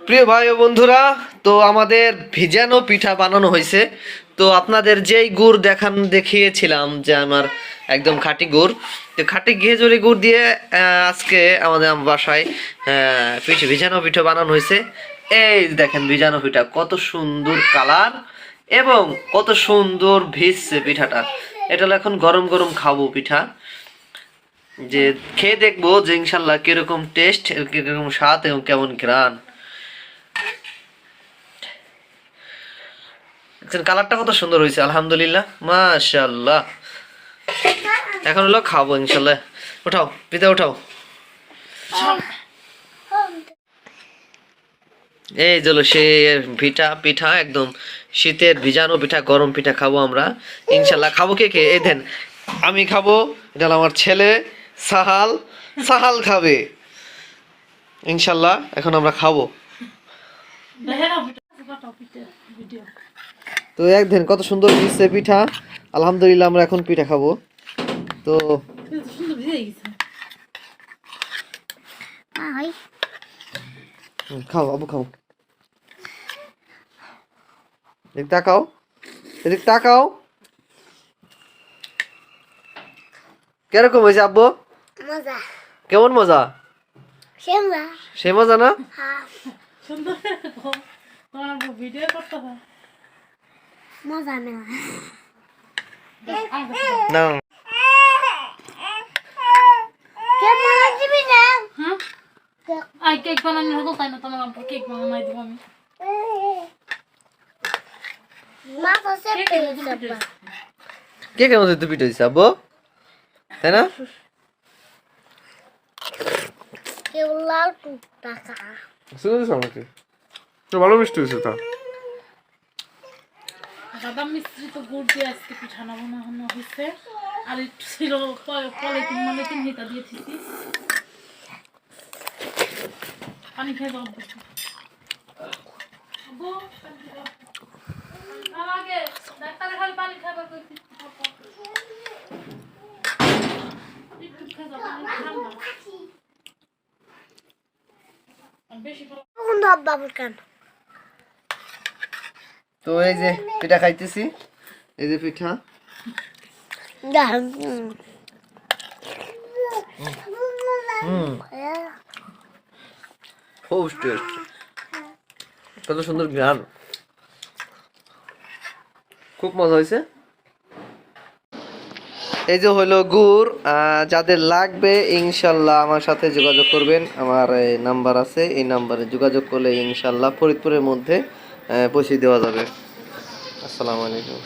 প্রিয় ভাই ও বন্ধুরা, তো আমাদের ভিজানো পিঠা বানানো হয়েছে। তো আপনাদের যেই গুড় দেখিয়েছিলাম যে আমার একদম খাঁটি গুড়, তো খাঁটি খেজুরি গুড় দিয়ে আজকে আমাদের বাসায় ভিজানো পিঠা বানানো হয়েছে। এই দেখেন ভিজানো পিঠা কত সুন্দর কালার এবং কত সুন্দর ভিজছে পিঠাটা। এটা হলো এখন গরম গরম খাবো পিঠা, যে খেয়ে দেখবো যে ইনশাল্লাহ কিরকম টেস্ট, কিরকম স্বাদ এবং কেমন ঘ্রাণ। কালারটা কত সুন্দর হয়েছে, আলহামদুলিল্লাহ, মাশাআল্লাহ। এখন হলো খাবো ইনশাল্লাহ। উঠাও পিঠা উঠাও। এই চলো সেই পিঠা একদম শীতের ভিজানো পিঠা, গরম পিঠা খাবো আমরা ইনশাল্লাহ। খাবো কে কে? এই দেন, আমি খাবো, এটা আমার ছেলে সাহাল, সাহাল খাবে ইনশাল্লাহ। এখন আমরা খাবো। তো একদিন কত সুন্দর দিচ্ছে পিঠা, আলহামদুলিল্লাহ। আমরা এখন পিঠা খাবো। তো খাও আবু, খাও। এদিক তাকাও, এদিক তাকাও। কিরকম হয়েছে আব্বু? মজা। কেমন মজা? সে মজা না? মজা না। না কেক বানানো হতো, তাই না? তোমার আব্বু কেক বানাই দিব আমি। কে কেমন পিঠা দিচ্ছে আব্বু, তাই না? ভালো মিষ্টি হয়েছে তা। বাদাম মিশ্রিত গুড় দিয়ে আজকে পিঠা বানানো হয়েছে। আর একটু ছিল পলিথিন হিতা দিয়ে দিচ্ছি। পানি খেয়ে যাও আগে, ডাক্তারে খালি পানি খাবার করছি। তো এই যে পিঠা খাইতেছি, এই যে পিঠা। খুব টেস্ট, কত সুন্দর ঘ্রাণ, খুব মজা হয়েছে। এই যে হলো গুড়, যাদের লাগবে ইনশাল্লাহ আমার সাথে যোগাযোগ করবেন। আমার এই নাম্বার আছে, এই নাম্বারে যোগাযোগ করলে ইনশাল্লাহ ফরিদপুরের মধ্যে পৌঁছে দেওয়া যাবে। আসসালামু আলাইকুম।